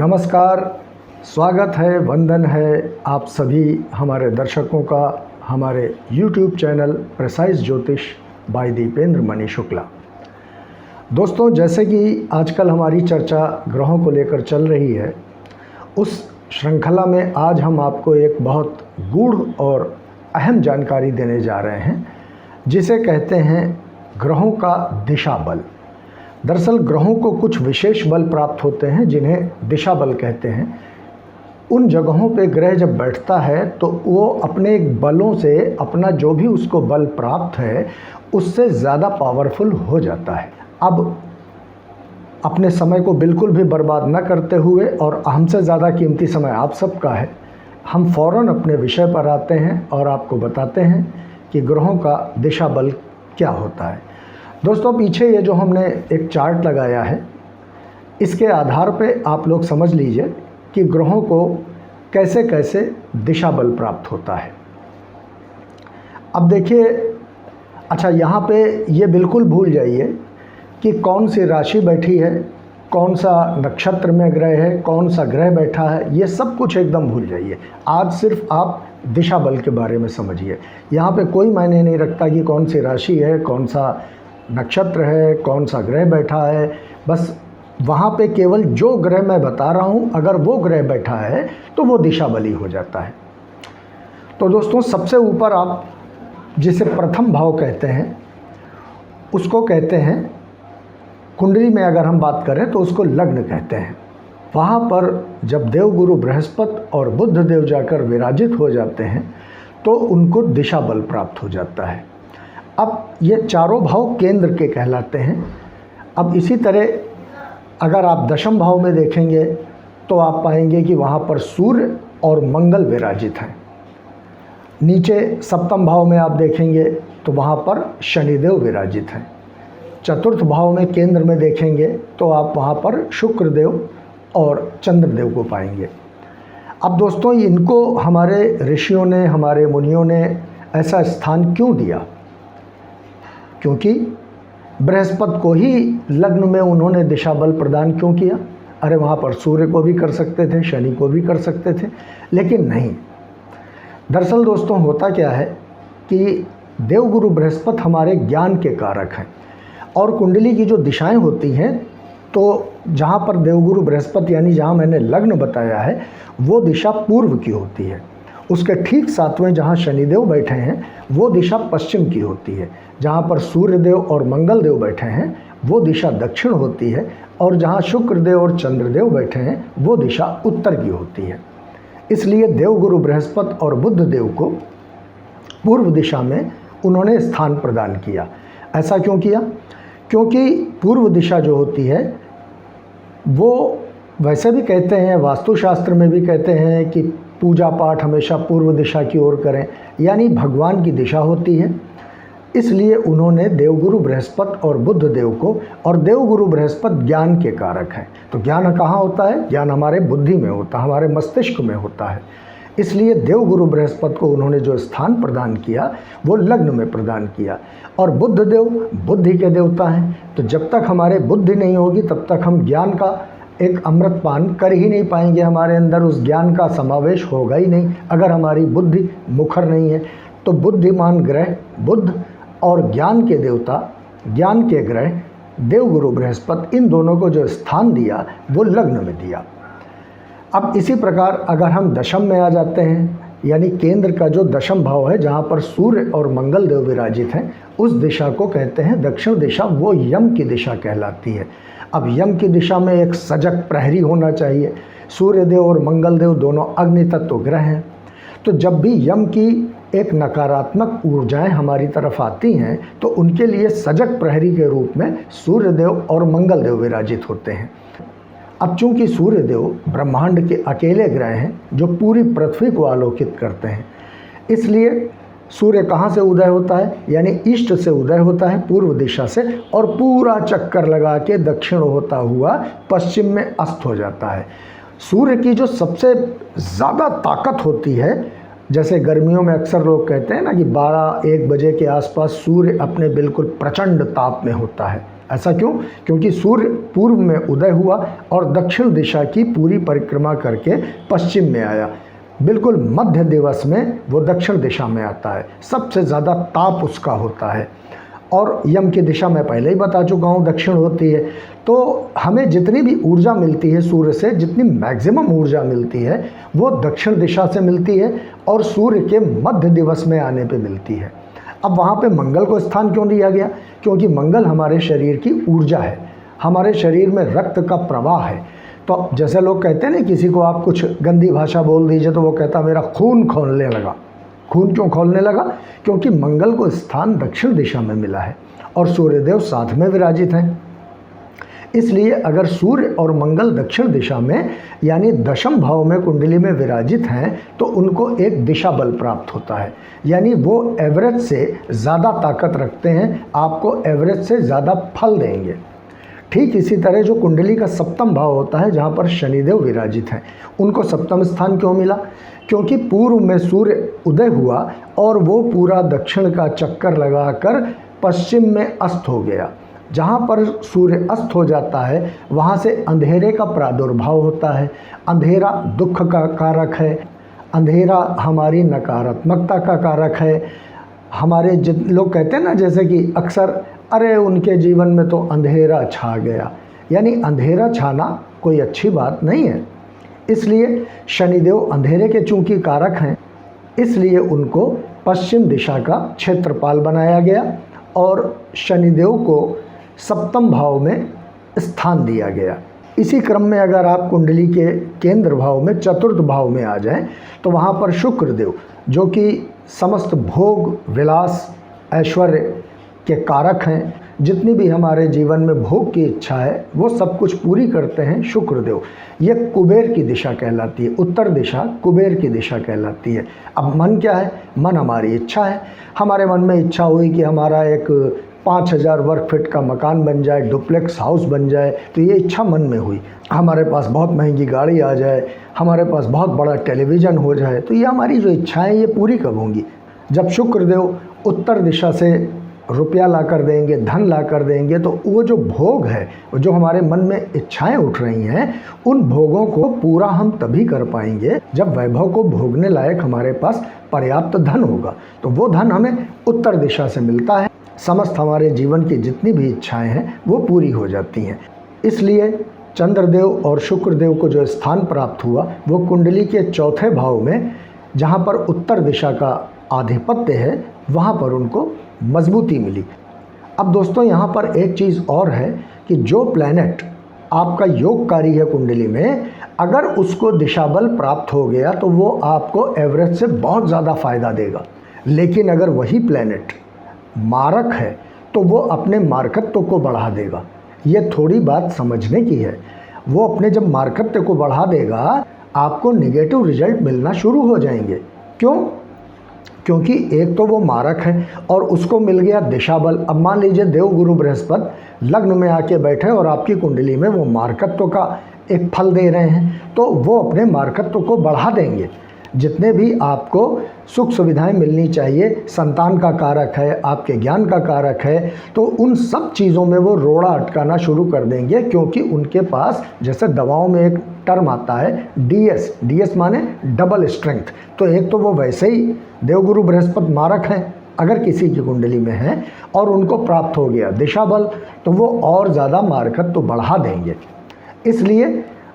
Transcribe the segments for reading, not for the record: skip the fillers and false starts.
नमस्कार, स्वागत है, वंदन है आप सभी हमारे दर्शकों का हमारे YouTube चैनल प्रिसाइज ज्योतिष बाय दीपेंद्र मणि शुक्ला। दोस्तों, जैसे कि आजकल हमारी चर्चा ग्रहों को लेकर चल रही है, उस श्रृंखला में आज हम आपको एक बहुत गूढ़ और अहम जानकारी देने जा रहे हैं, जिसे कहते हैं ग्रहों का दिशा बल। दरअसल ग्रहों को कुछ विशेष बल प्राप्त होते हैं जिन्हें दिशा बल कहते हैं। उन जगहों पे ग्रह जब बैठता है तो वो अपने बलों से अपना जो भी उसको बल प्राप्त है उससे ज़्यादा पावरफुल हो जाता है। अब अपने समय को बिल्कुल भी बर्बाद न करते हुए, और हमसे ज़्यादा कीमती समय आप सबका है, हम फ़ौरन अपने विषय पर आते हैं और आपको बताते हैं कि ग्रहों का दिशा बल क्या होता है। दोस्तों, पीछे ये जो हमने एक चार्ट लगाया है, इसके आधार पे आप लोग समझ लीजिए कि ग्रहों को कैसे कैसे दिशा बल प्राप्त होता है। अब देखिए, अच्छा यहाँ पे ये बिल्कुल भूल जाइए कि कौन सी राशि बैठी है, कौन सा नक्षत्र में ग्रह है, कौन सा ग्रह बैठा है, ये सब कुछ एकदम भूल जाइए। आज सिर्फ आप दिशा बल के बारे में समझिए। यहाँ पे कोई मायने नहीं रखता कि कौन सी राशि है, कौन सा नक्षत्र है, कौन सा ग्रह बैठा है। बस वहाँ पे केवल जो ग्रह मैं बता रहा हूँ, अगर वो ग्रह बैठा है तो वो दिशा बली हो जाता है। तो दोस्तों, सबसे ऊपर आप जिसे प्रथम भाव कहते हैं उसको कहते हैं, कुंडली में अगर हम बात करें तो उसको लग्न कहते हैं। वहाँ पर जब देवगुरु बृहस्पति और बुध देव जाकर विराजित हो जाते हैं तो उनको दिशा बल प्राप्त हो जाता है। अब ये चारों भाव केंद्र के कहलाते हैं। अब इसी तरह अगर आप दशम भाव में देखेंगे तो आप पाएंगे कि वहाँ पर सूर्य और मंगल विराजित हैं। नीचे सप्तम भाव में आप देखेंगे तो वहाँ पर शनिदेव विराजित हैं। चतुर्थ भाव में केंद्र में देखेंगे तो आप वहाँ पर शुक्रदेव और चंद्रदेव को पाएंगे। अब दोस्तों, इनको हमारे ऋषियों ने, हमारे मुनियों ने ऐसा स्थान क्यों दिया? क्योंकि बृहस्पति को ही लग्न में उन्होंने दिशा बल प्रदान क्यों किया? अरे वहाँ पर सूर्य को भी कर सकते थे, शनि को भी कर सकते थे, लेकिन नहीं। दरअसल दोस्तों, होता क्या है कि देवगुरु बृहस्पति हमारे ज्ञान के कारक हैं, और कुंडली की जो दिशाएं होती हैं, तो जहाँ पर देवगुरु बृहस्पति यानी जहाँ मैंने लग्न बताया है वो दिशा पूर्व की होती है। उसके ठीक सातवें जहाँ शनिदेव बैठे हैं वो दिशा पश्चिम की होती है। जहाँ पर सूर्यदेव और मंगल देव बैठे हैं वो दिशा दक्षिण होती है, और जहाँ शुक्रदेव और चंद्रदेव बैठे हैं वो दिशा उत्तर की होती है। इसलिए देवगुरु बृहस्पति और बुध देव को पूर्व दिशा में उन्होंने स्थान प्रदान किया। ऐसा क्यों किया? क्योंकि पूर्व दिशा जो होती है वो, वैसे भी कहते हैं, वास्तुशास्त्र में भी कहते हैं कि पूजा पाठ हमेशा पूर्व दिशा की ओर करें, यानी भगवान की दिशा होती है। इसलिए उन्होंने देवगुरु बृहस्पति और बुध देव को, और देवगुरु बृहस्पति ज्ञान के कारक हैं, तो ज्ञान कहाँ होता है? ज्ञान हमारे बुद्धि में होता है, हमारे मस्तिष्क में होता है। इसलिए देवगुरु बृहस्पति को उन्होंने जो स्थान प्रदान किया वो लग्न में प्रदान किया। और बुध देव बुद्धि के देवता हैं, तो जब तक हमारे बुद्धि नहीं होगी तब तक हम ज्ञान का एक अमृत पान कर ही नहीं पाएंगे। हमारे अंदर उस ज्ञान का समावेश होगा ही नहीं अगर हमारी बुद्धि मुखर नहीं है। तो बुद्धिमान ग्रह बुध और ज्ञान के देवता, ज्ञान के ग्रह देवगुरु बृहस्पति, इन दोनों को जो स्थान दिया वो लग्न में दिया। अब इसी प्रकार अगर हम दशम में आ जाते हैं, यानी केंद्र का जो दशम भाव है जहाँ पर सूर्य और मंगल देव विराजित हैं, उस दिशा को कहते हैं दक्षिण दिशा। वो यम की दिशा कहलाती है। अब यम की दिशा में एक सजग प्रहरी होना चाहिए। सूर्य देव और मंगल देव दोनों अग्नि तत्व ग्रह हैं, तो जब भी यम की एक नकारात्मक ऊर्जाएं हमारी तरफ आती हैं तो उनके लिए सजग प्रहरी के रूप में सूर्य देव और मंगल देव विराजित होते हैं। अब चूंकि सूर्य देव ब्रह्मांड के अकेले ग्रह हैं जो पूरी पृथ्वी को आलोकित करते हैं, इसलिए सूर्य कहाँ से उदय होता है? यानी ईस्ट से उदय होता है, पूर्व दिशा से, और पूरा चक्कर लगा के दक्षिण होता हुआ पश्चिम में अस्त हो जाता है। सूर्य की जो सबसे ज़्यादा ताकत होती है, जैसे गर्मियों में अक्सर लोग कहते हैं ना कि 12-1 बजे के आसपास सूर्य अपने बिल्कुल प्रचंड ताप में होता है, ऐसा क्यों? क्योंकि सूर्य पूर्व में उदय हुआ और दक्षिण दिशा की पूरी परिक्रमा करके पश्चिम में आया। बिल्कुल मध्य दिवस में वो दक्षिण दिशा में आता है, सबसे ज़्यादा ताप उसका होता है। और यम की दिशा मैं पहले ही बता चुका हूँ दक्षिण होती है। तो हमें जितनी भी ऊर्जा मिलती है सूर्य से, जितनी मैक्सिमम ऊर्जा मिलती है वो दक्षिण दिशा से मिलती है और सूर्य के मध्य दिवस में आने पे मिलती है। अब वहाँ पे मंगल को स्थान क्यों दिया गया? क्योंकि मंगल हमारे शरीर की ऊर्जा है, हमारे शरीर में रक्त का प्रवाह है। तो जैसे लोग कहते हैं ना, किसी को आप कुछ गंदी भाषा बोल दीजिए तो वो कहता मेरा खून खौलने लगा। खून क्यों खौलने लगा? क्योंकि मंगल को स्थान दक्षिण दिशा में मिला है और सूर्यदेव साथ में विराजित हैं। इसलिए अगर सूर्य और मंगल दक्षिण दिशा में यानी दशम भाव में कुंडली में विराजित हैं तो उनको एक दिशा बल प्राप्त होता है, यानी वो एवरेज से ज़्यादा ताकत रखते हैं, आपको एवरेज से ज़्यादा फल देंगे। ठीक इसी तरह जो कुंडली का सप्तम भाव होता है जहाँ पर शनिदेव विराजित हैं, उनको सप्तम स्थान क्यों मिला? क्योंकि पूर्व में सूर्य उदय हुआ और वो पूरा दक्षिण का चक्कर लगाकर पश्चिम में अस्त हो गया। जहाँ पर सूर्य अस्त हो जाता है वहाँ से अंधेरे का प्रादुर्भाव होता है। अंधेरा दुख का कारक है, अंधेरा हमारी नकारात्मकता का कारक है। हमारे लोग कहते हैं ना, जैसे कि अक्सर अरे उनके जीवन में तो अंधेरा छा गया, यानी अंधेरा छाना कोई अच्छी बात नहीं है। इसलिए शनिदेव अंधेरे के चूंकि कारक हैं, इसलिए उनको पश्चिम दिशा का क्षेत्रपाल बनाया गया और शनिदेव को सप्तम भाव में स्थान दिया गया। इसी क्रम में अगर आप कुंडली के केंद्र भाव में चतुर्थ भाव में आ जाएं तो वहाँ पर शुक्रदेव, जो कि समस्त भोग विलास ऐश्वर्य के कारक हैं, जितनी भी हमारे जीवन में भोग की इच्छा है वो सब कुछ पूरी करते हैं शुक्रदेव। ये कुबेर की दिशा कहलाती है, उत्तर दिशा कुबेर की दिशा कहलाती है। अब मन क्या है? मन हमारी इच्छा है। हमारे मन में इच्छा हुई कि हमारा एक 5000 वर्ग फीट का मकान बन जाए, डुप्लेक्स हाउस बन जाए, तो ये इच्छा मन में हुई। हमारे पास बहुत महंगी गाड़ी आ जाए, हमारे पास बहुत बड़ा टेलीविज़न हो जाए, तो ये हमारी जो इच्छाएं ये पूरी कब होंगी? जब शुक्रदेव उत्तर दिशा से रुपया ला कर देंगे, धन ला कर देंगे, तो वो जो भोग है, जो हमारे मन में इच्छाएं उठ रही हैं, उन भोगों को पूरा हम तभी कर पाएंगे जब वैभव को भोगने लायक हमारे पास पर्याप्त धन होगा। तो वो धन हमें उत्तर दिशा से मिलता है, समस्त हमारे जीवन की जितनी भी इच्छाएं हैं वो पूरी हो जाती हैं। इसलिए चंद्रदेव और शुक्रदेव को जो स्थान प्राप्त हुआ वो कुंडली के चौथे भाव में, जहाँ पर उत्तर दिशा का आधिपत्य है, वहाँ पर उनको मजबूती मिली। अब दोस्तों यहाँ पर एक चीज़ और है कि जो प्लैनेट आपका योगकारी है कुंडली में, अगर उसको दिशा बल प्राप्त हो गया तो वो आपको एवरेज से बहुत ज़्यादा फ़ायदा देगा। लेकिन अगर वही प्लैनेट मारक है तो वो अपने मारकत्व को बढ़ा देगा। ये थोड़ी बात समझने की है। वो अपने जब मारकत्व को बढ़ा देगा आपको निगेटिव रिजल्ट मिलना शुरू हो जाएंगे। क्यों? क्योंकि एक तो वो मारक है और उसको मिल गया दिशा बल। अब मान लीजिए देव गुरु बृहस्पति लग्न में आके बैठे और आपकी कुंडली में वो मारकत्व का एक फल दे रहे हैं, तो वो अपने मारकत्व को बढ़ा देंगे। जितने भी आपको सुख सुविधाएं मिलनी चाहिए, संतान का कारक है, आपके ज्ञान का कारक है, तो उन सब चीज़ों में वो रोड़ा अटकाना शुरू कर देंगे। क्योंकि उनके पास, जैसे दवाओं में एक टर्म आता है डीएस माने डबल स्ट्रेंथ, तो एक तो वो वैसे ही देवगुरु बृहस्पति मारक हैं अगर किसी की कुंडली में है और उनको प्राप्त हो गया दिशा बल, तो वो और ज़्यादा मारकत्व तो बढ़ा देंगे। इसलिए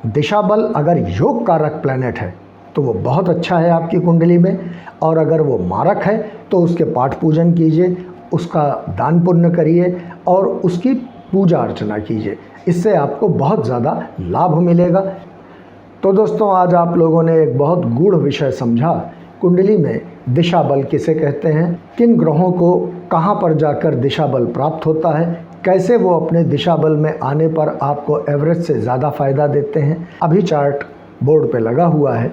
दिशा बल अगर योग कारक प्लैनेट है तो वो बहुत अच्छा है आपकी कुंडली में, और अगर वो मारक है तो उसके पाठ पूजन कीजिए, उसका दान पुण्य करिए और उसकी पूजा अर्चना कीजिए। इससे आपको बहुत ज़्यादा लाभ मिलेगा। तो दोस्तों, आज आप लोगों ने एक बहुत गूढ़ विषय समझा। कुंडली में दिशा बल किसे कहते हैं, किन ग्रहों को कहाँ पर जाकर दिशा बल प्राप्त होता है, कैसे वो अपने दिशा बल में आने पर आपको एवरेज से ज़्यादा फ़ायदा देते हैं। अभी चार्ट बोर्ड पे लगा हुआ है,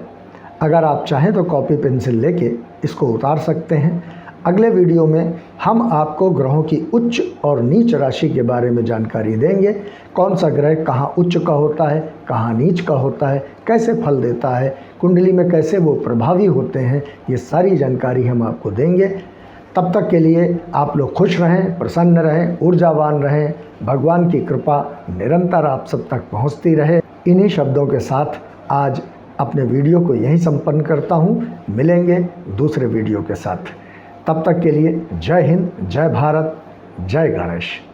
अगर आप चाहें तो कॉपी पेंसिल लेके इसको उतार सकते हैं। अगले वीडियो में हम आपको ग्रहों की उच्च और नीच राशि के बारे में जानकारी देंगे। कौन सा ग्रह कहाँ उच्च का होता है, कहाँ नीच का होता है, कैसे फल देता है, कुंडली में कैसे वो प्रभावी होते हैं, ये सारी जानकारी हम आपको देंगे। तब तक के लिए आप लोग खुश रहें, प्रसन्न रहें, ऊर्जावान रहें। भगवान की कृपा निरंतर आप सब तक पहुंचती रहे। इन्हीं शब्दों के साथ आज अपने वीडियो को यहीं संपन्न करता हूं। मिलेंगे दूसरे वीडियो के साथ। तब तक के लिए जय हिंद, जय भारत, जय गणेश।